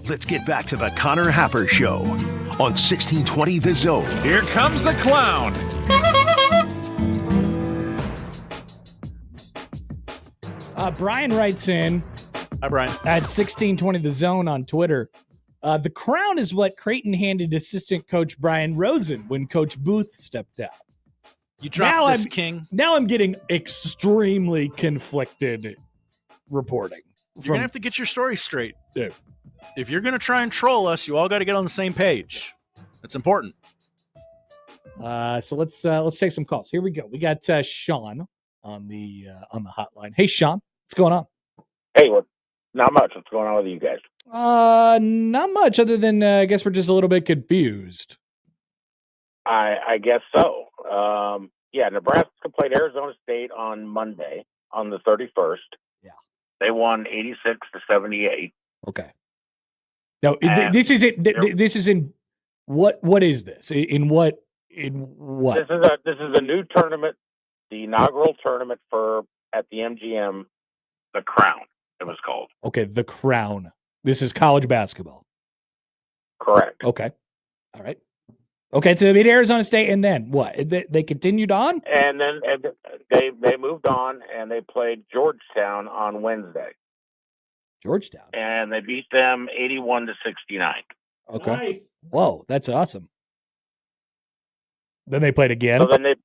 Let's get back to the Connor Happer Show on 1620 The Zone. Here comes the clown. Brian writes in. Hi, Brian. At 1620 The Zone on Twitter. The crown is what Creighton handed assistant coach Brian Rosen when Coach Booth stepped out. You dropped this, King. Now I'm getting extremely conflicted reporting. You're going to have to get your story straight. Yeah. If you're going to try and troll us, you all got to get on the same page. It's important. So let's take some calls. Here we go. We got Sean on the hotline. Hey, Sean, what's going on? Hey, not much. What's going on with you guys? Not much other than I guess we're just a little bit confused. I guess so. Yeah, Nebraska played Arizona State on Monday, on the 31st. Yeah. They won 86-78. Okay. Now, this isn't what is this? In what? This is a new tournament, the inaugural tournament at the MGM, the Crown, it was called. Okay, the Crown. This is college basketball. Correct. Okay. All right. Okay, so they beat Arizona State, and then what? They continued on? And then they moved on, and they played Georgetown on Wednesday. Georgetown? And they beat them 81-69. Okay. Nice. Whoa, that's awesome. Then they played again? So then they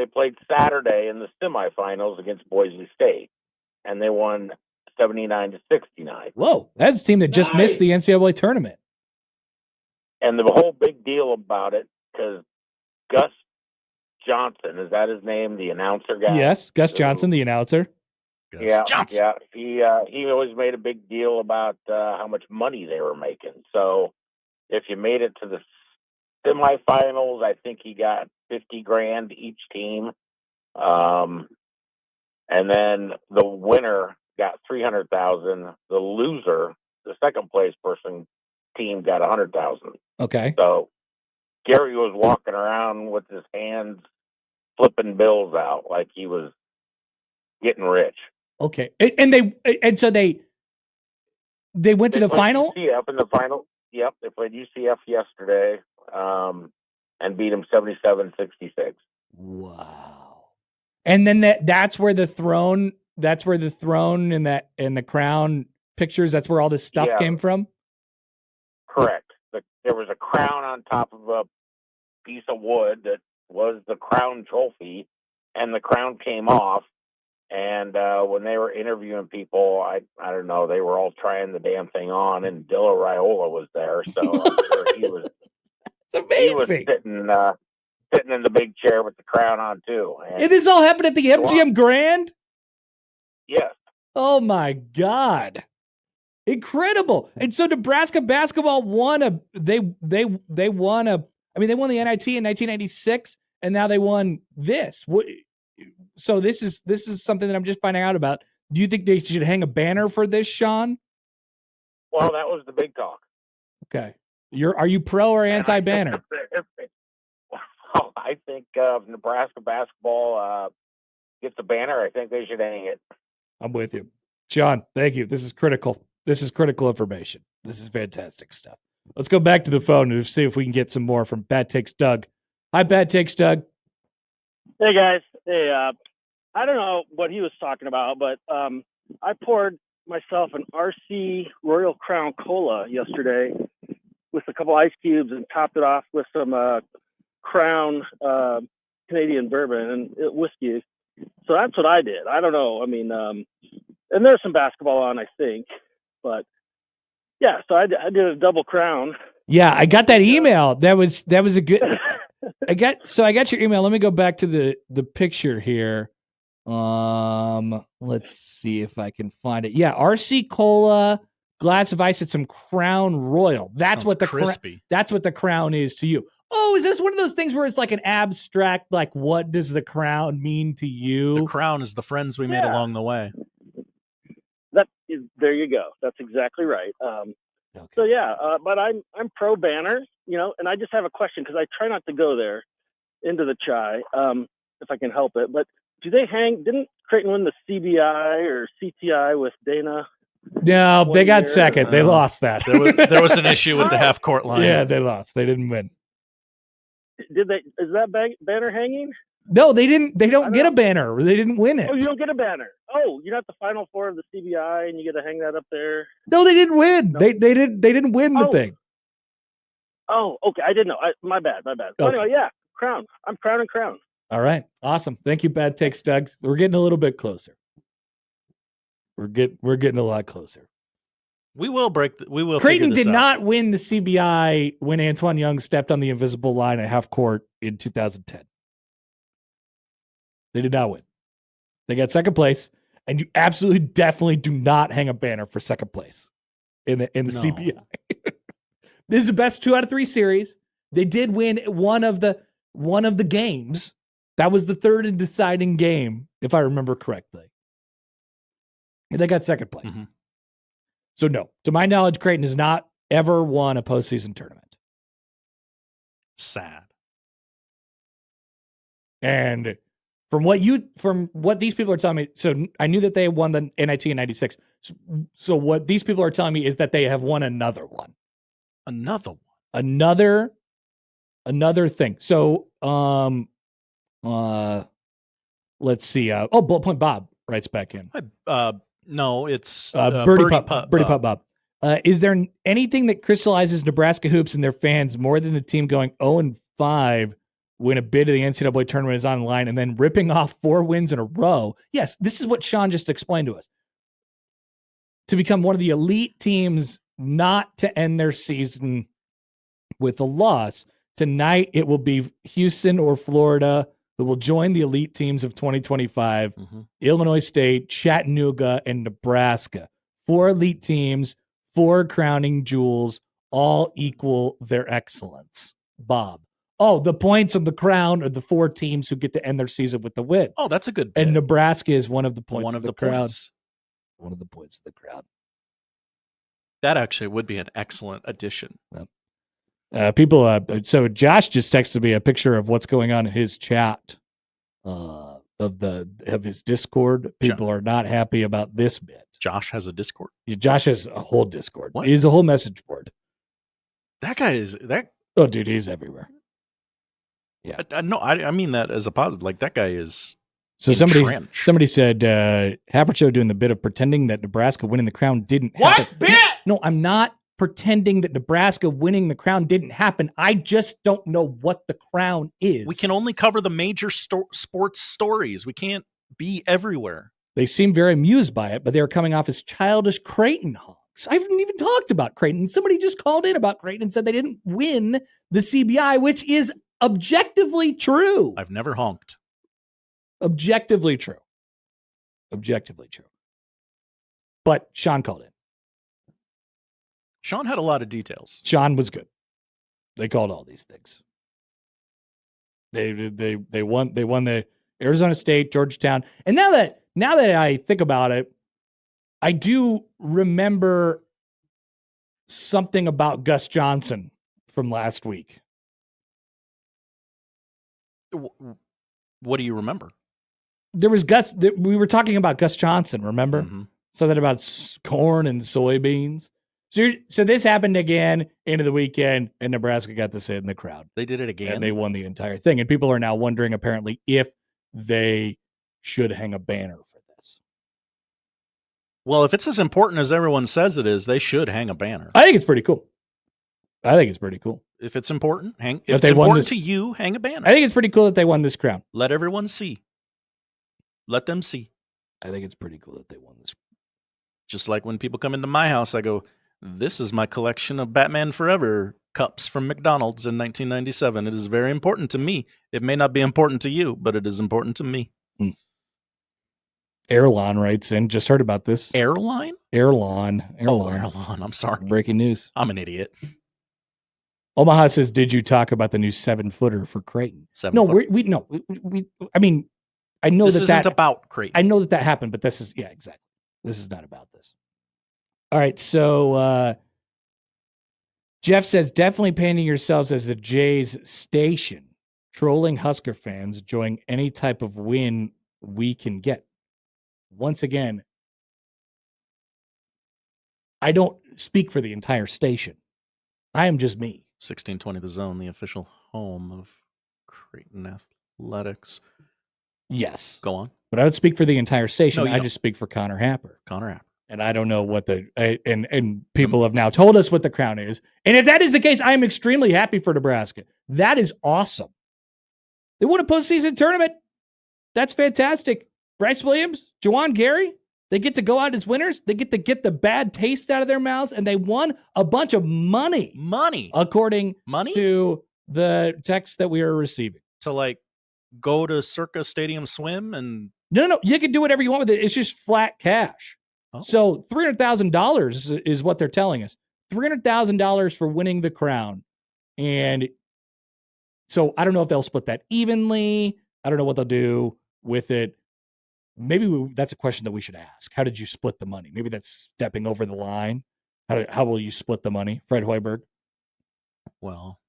played Saturday in the semifinals against Boise State, and they won 79-69. Whoa, that's a team that just missed the NCAA tournament. And the whole big deal about it, because Gus Johnson, is that his name, the announcer guy? Yes, Gus Johnson, the announcer. Yeah. He always made a big deal about how much money they were making. So if you made it to the semifinals, I think he got $50,000 each team. And then the winner got $300,000. The loser, the second place team got $100,000. Okay. So Gary was walking around with his hands flipping bills out like he was getting rich. Okay. So they went to the final? UCF in the final. Yep, they played UCF yesterday and beat them 77-66. Wow. And then that's where the throne and the crown pictures, that's where all this stuff came from? Correct. There was a crown on top of a piece of wood that was the crown trophy, and the crown came off. And when they were interviewing people, I don't know, they were all trying the damn thing on, and Dilla Raiola was there, so I'm sure he was. It's amazing. He was sitting in the big chair with the crown on too. And this all happened at the MGM Grand? Yes. Oh my God. Incredible. And so Nebraska basketball won they won the NIT in 1996, and now they won this. So this is something that I'm just finding out about. Do you think they should hang a banner for this, Sean? Well, that was the big talk. Okay. Are you pro or anti-banner? Well, I think if Nebraska basketball gets a banner, I think they should hang it. I'm with you. Sean, thank you. This is critical. This is critical information. This is fantastic stuff. Let's go back to the phone and see if we can get some more from Bad Takes Doug. Hi, Bad Takes Doug. Hey, guys. Hey, I don't know what he was talking about, but I poured myself an RC Royal Crown Cola yesterday with a couple ice cubes and topped it off with some Crown Canadian bourbon and whiskey. So that's what I did. I don't know. I mean, and there's some basketball on, I think, but yeah. So I did a double crown. Yeah, I got that email. That was a good. I got your email. Let me go back to the picture here. Let's see if I can find it. Yeah, RC Cola, glass of ice, and some Crown Royal. That's what the crispy. That's what the Crown is to you. Oh, is this one of those things where it's like an abstract, like what does the Crown mean to you? The Crown is the friends we made along the way. There you go. That's exactly right. Okay. So yeah, but I'm pro banner, and I just have a question because I try not to go there into the chai if I can help it. But do they hang? Didn't Creighton win the CBI or CTI with Dana No, they 1 got year. second. They lost that. There was an issue with the half court line. Yeah, they lost. They didn't win. Did they? Is that banner hanging? No, they didn't. They don't I get don't- a banner. They didn't win it. Oh, you don't get a banner. Oh, you're not the Final Four of the CBI, and you get to hang that up there. No, they didn't win. No. They didn't win the Oh. thing. Oh, okay. I didn't know. My bad. So Okay. anyway, yeah, crown. I'm crowning crown. All right, awesome. Thank you, Bad Takes, Doug. We're getting a little bit closer. We're getting a lot closer. We will figure Creighton this did out. not win the CBI when Antoine Young stepped on the invisible line at half court in 2010. They did not win. They got second place, and you absolutely definitely do not hang a banner for second place in the No. CBI. This is the best 2 out of 3 series. They did win one of the games. That was the third and deciding game, if I remember correctly. And they got second place. Mm-hmm. So no, to my knowledge, Creighton has not ever won a postseason tournament. Sad. And from what these people are telling me, so I knew that they won the NIT in 96. So what these people are telling me is that they have won another one. Another one. Another thing. So let's see. Bullet Point Bob writes back in. No, it's Birdie Putt Bob. Is there anything that crystallizes Nebraska hoops and their fans more than the team going 0-5 when a bid of the NCAA tournament is on the line and then ripping off 4 wins in a row? Yes, this is what Sean just explained to us. To become one of the elite teams, not to end their season with a loss. Tonight, it will be Houston or Florida who will join the elite teams of 2025, Illinois State, Chattanooga, and Nebraska. 4 elite teams, 4 crowning jewels, all equal their excellence. Bob. Oh, the points of the crown are the 4 teams who get to end their season with the win. Oh, that's a good bit. And Nebraska is one of the points One of of the the crowd. points. One of the points of the crowd. That actually would be an excellent addition. So Josh just texted me a picture of what's going on in his chat of his Discord. People are not happy about this bit. Josh has a Discord. Josh has a whole Discord. What? He's a whole message board. That guy is that. Oh, dude, he's everywhere. Yeah. I mean that as a positive. Like that guy is. So somebody said Happer Show doing the bit of pretending that Nebraska winning the crown didn't happen. What bit? No, I'm not pretending that Nebraska winning the crown didn't happen. I just don't know what the crown is. We can only cover the major sports stories. We can't be everywhere. They seem very amused by it, but they were coming off as childish Creighton honks. I haven't even talked about Creighton. Somebody just called in about Creighton and said they didn't win the CBI, which is objectively true. I've never honked. Objectively true. But Sean called in. Sean had a lot of details. Sean was good. They called all these things. They won the Arizona State, Georgetown. And now that I think about it, I do remember something about Gus Johnson from last week. What do you remember? There was we were talking about Gus Johnson, remember? Mm-hmm. Something about corn and soybeans. So this happened again into the weekend, and Nebraska got to sit in the crowd. They did it again. And they won the entire thing. And people are now wondering, apparently, if they should hang a banner for this. Well, if it's as important as everyone says it is, they should hang a banner. I think it's pretty cool. If it's important, If they it's won important this- to you, hang a banner. I think it's pretty cool that they won this crown. Let everyone see. Let them see. I think it's pretty cool that they won this. Just like when people come into my house, I go, this is my collection of Batman Forever cups from McDonald's in 1997. It is very important to me. It may not be important to you, but it is important to me. Airlon writes in, just heard about this. Airline? Airlon. Oh, Airlon. I'm sorry. Breaking news. I'm an idiot. Omaha says, did you talk about the new 7-footer for Creighton? No, I mean, I know this that isn't about Creighton. I know that happened, but this is, yeah, exactly. This is not about this. All right, so Jeff says, definitely painting yourselves as the Jays station, trolling Husker fans, enjoying any type of win we can get. Once again, I don't speak for the entire station. I am just me. 1620 The Zone, the official home of Creighton Athletics. Yes. Go on. But I don't speak for the entire station. No, you I don't. just speak for Connor Happer. Connor Happer. And I don't know what and people have now told us what the crown is. And if that is the case, I am extremely happy for Nebraska. That is awesome. They won a postseason tournament. That's fantastic. Bryce Williams, Juwan Gary, they get to go out as winners. They get to get the bad taste out of their mouths, and they won a bunch of money. According to the text that we are receiving. To like go to Circa Stadium Swim and... No. You can do whatever you want with it. It's just flat cash. Oh. So $300,000 is what they're telling us. $300,000 for winning the crown. And so I don't know if they'll split that evenly. I don't know what they'll do with it. Maybe that's a question that we should ask. How did you split the money? Maybe that's stepping over the line. How will you split the money? Fred Hoiberg? Well,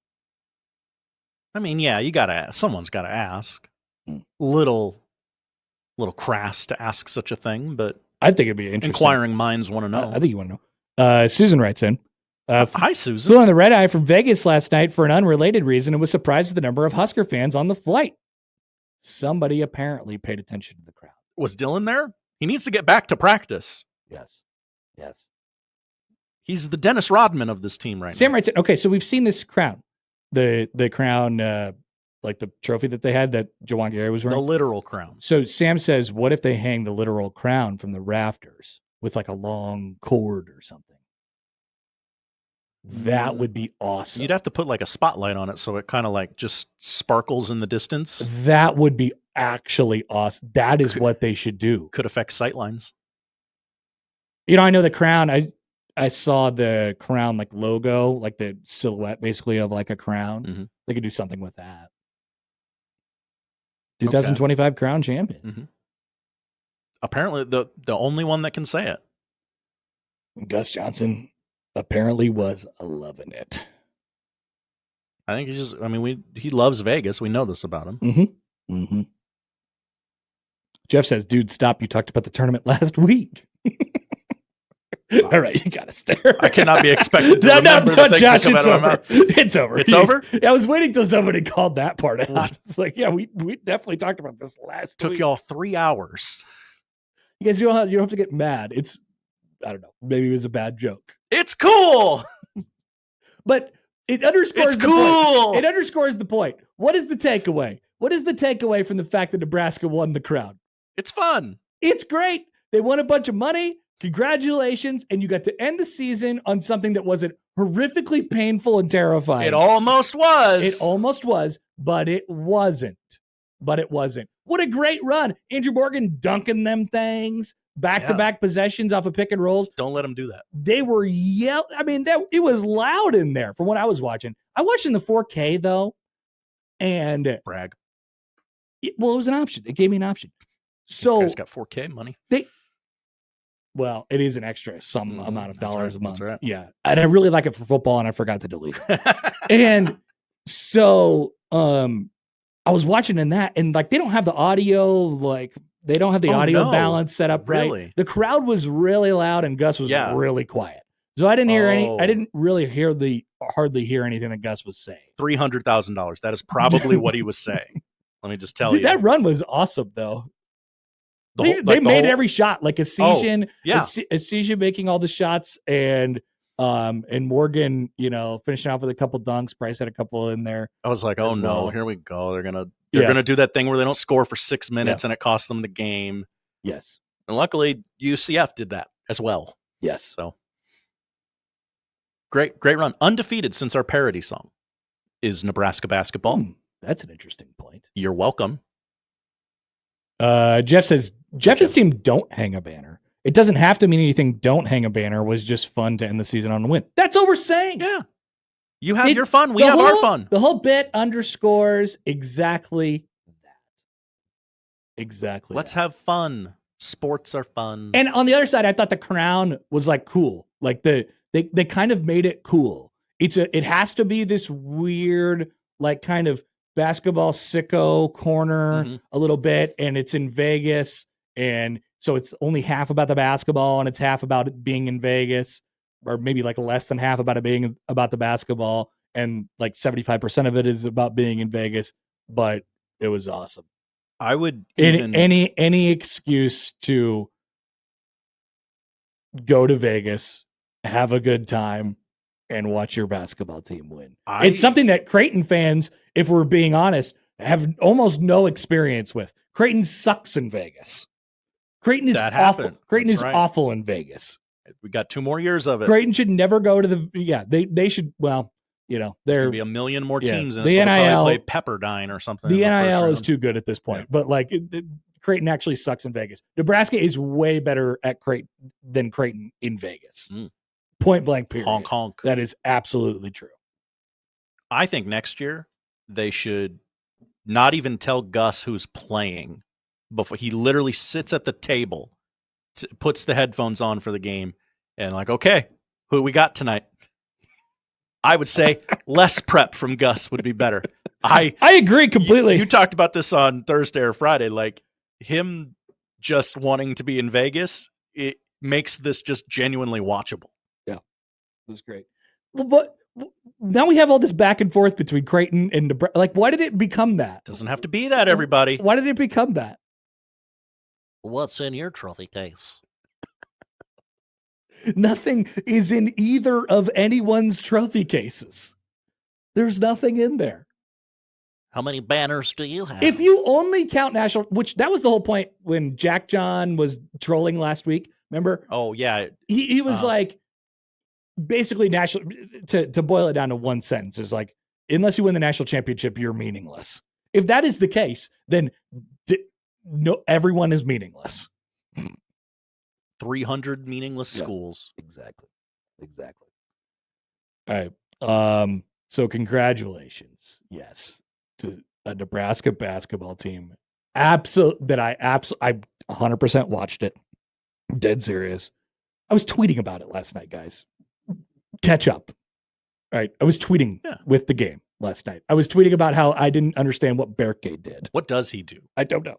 I mean, yeah, you got to ask. Someone's got to ask. Little crass to ask such a thing, but I think it'd be interesting. Inquiring minds want to know. I think you want to know. Susan writes in. Hi, Susan. Flew on the red eye from Vegas last night for an unrelated reason and was surprised at the number of Husker fans on the flight. Somebody apparently paid attention to the crowd. Was Dylan there? He needs to get back to practice. Yes. He's the Dennis Rodman of this team right Sam now. writes in. Okay, so we've seen this crown. The crown, like the trophy that they had that Juwan Gary was wearing. The literal crown. So Sam says, what if they hang the literal crown from the rafters with like a long cord or something? That would be awesome. You'd have to put like a spotlight on it so it kind of like just sparkles in the distance. That would be actually awesome. That is what they should do. Could affect sightlines. You know, I know the crown. I saw the crown like logo, like the silhouette basically of like a crown. Mm-hmm. They could do something with that. 2025 crown champion. Mm-hmm. Apparently the only one that can say it. Gus Johnson apparently was loving it. I think he loves Vegas. We know this about him. Mm-hmm. Mm-hmm. Jeff says, dude, stop. You talked about the tournament last week. All right, you got us there. I cannot be expected to remember the things Josh, that come out of my mouth. It's over. It's over? I was waiting till somebody called that part out. It's like, yeah, we definitely talked about this last week. Took y'all 3 hours. You guys, you don't have to get mad. It's, I don't know, maybe it was a bad joke. It's cool. But it underscores the point. It underscores the point. What is the takeaway? What is the takeaway from the fact that Nebraska won the crown? It's fun. It's great. They won a bunch of money. Congratulations. And you got to end the season on something that wasn't horrifically painful and terrifying. It almost was. It almost was, but it wasn't. What a great run. Andrew Morgan dunking them things. Back-to-back possessions off of pick and rolls. Don't let them do that. They were yelling. I mean, it was loud in there from what I was watching. I watched in the 4K, though. And brag. It was an option. It gave me an option. So you guys got 4K money. Well, it is an extra amount of dollars a month. That's right. Yeah. And I really like it for football, and I forgot to delete it. And so I was watching in that, and like they don't have the audio, like they don't have the audio balance set up right. Really? The crowd was really loud, and Gus was really quiet. So I didn't hear I didn't really hardly hear anything that Gus was saying. $300,000. That is probably what he was saying. Let me just tell you. That run was awesome, though. They made every shot, like Asian making all the shots, and Morgan, finishing off with a couple dunks. Bryce had a couple in there. I was like, oh no, here we go. They're gonna do that thing where they don't score for 6 minutes and it costs them the game. Yes, and luckily UCF did that as well. Yes, so great run, undefeated since our parody song is Nebraska basketball. That's an interesting point. You're welcome. Jeff says Jeff's team don't hang a banner. It doesn't have to mean anything. Don't hang a banner was just fun to end the season on a win. That's all we're saying. Yeah. You have your fun. We have our fun. The whole bit underscores exactly that. Exactly. Let's have fun. Sports are fun. And on the other side, I thought the crown was like cool. Like they kind of made it cool. It has to be this weird, like kind of basketball sicko corner a little bit, and it's in Vegas, and so it's only half about the basketball and it's half about it being in Vegas. or maybe like less than half about it being about the basketball, and like 75% of it is about being in Vegas. But it was awesome. I would any excuse to go to Vegas, have a good time, and watch your basketball team win. It's something that Creighton fans, if we're being honest, have almost no experience with. Creighton sucks in Vegas. Creighton is awful. Creighton is awful in Vegas. We got 2 more years of it. Creighton should never go to they should, well, there be a million more teams in the it, so NIL play Pepperdine or something. The NIL is too good at this point, but like Creighton actually sucks in Vegas. Nebraska is way better at Creighton than Creighton in Vegas. Point blank period. Honk honk. That is absolutely true. I think next year they should not even tell Gus who's playing before. He literally sits at the table, puts the headphones on for the game, and like, okay, who we got tonight? I would say less prep from Gus would be better. I agree completely. You talked about this on Thursday or Friday, like him just wanting to be in Vegas. It makes this just genuinely watchable. Yeah, it was great. Well, but now we have all this back and forth between Creighton and Nebraska. Like, why did it become that? Doesn't have to be that, everybody. Why did it become that? What's in your trophy case? Nothing is in either of anyone's trophy cases. There's nothing in there. How many banners do you have? If you only count national, which that was the whole point when Jack John was trolling last week. Remember? Oh, yeah. He was like, basically national, to boil it down to one sentence, is like, unless you win the national championship, you're meaningless. If that is the case, then no, everyone is meaningless. 300 meaningless schools. Exactly. All right. So congratulations. Yes. To a Nebraska basketball team. I 100% watched it. Dead serious. I was tweeting about it last night, guys. Catch up. All right. I was tweeting with the game last night. I was tweeting about how I didn't understand what Berke did. What does he do? I don't know.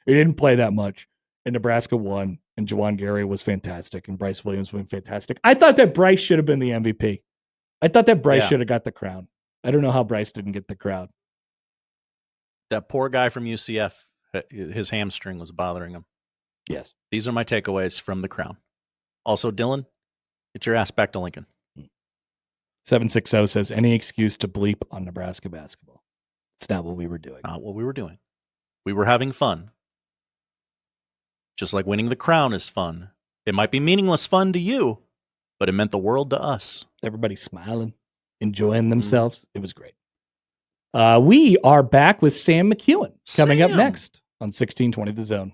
He didn't play that much. And Nebraska won. And Juwan Gary was fantastic. And Bryce Williams was fantastic. I thought that Bryce should have been the MVP. I thought that Bryce should have got the crown. I don't know how Bryce didn't get the crown. That poor guy from UCF, his hamstring was bothering him. Yes. These are my takeaways from the crown. Also, Dylan, get your ass back to Lincoln. 760 says, any excuse to bleep on Nebraska basketball. It's not what we were doing. Not what we were doing. We were having fun. Just like winning the crown is fun. It might be meaningless fun to you, but it meant the world to us. Everybody smiling, enjoying themselves. It was great. We are back with Sam McEwen coming up next on 1620 The Zone.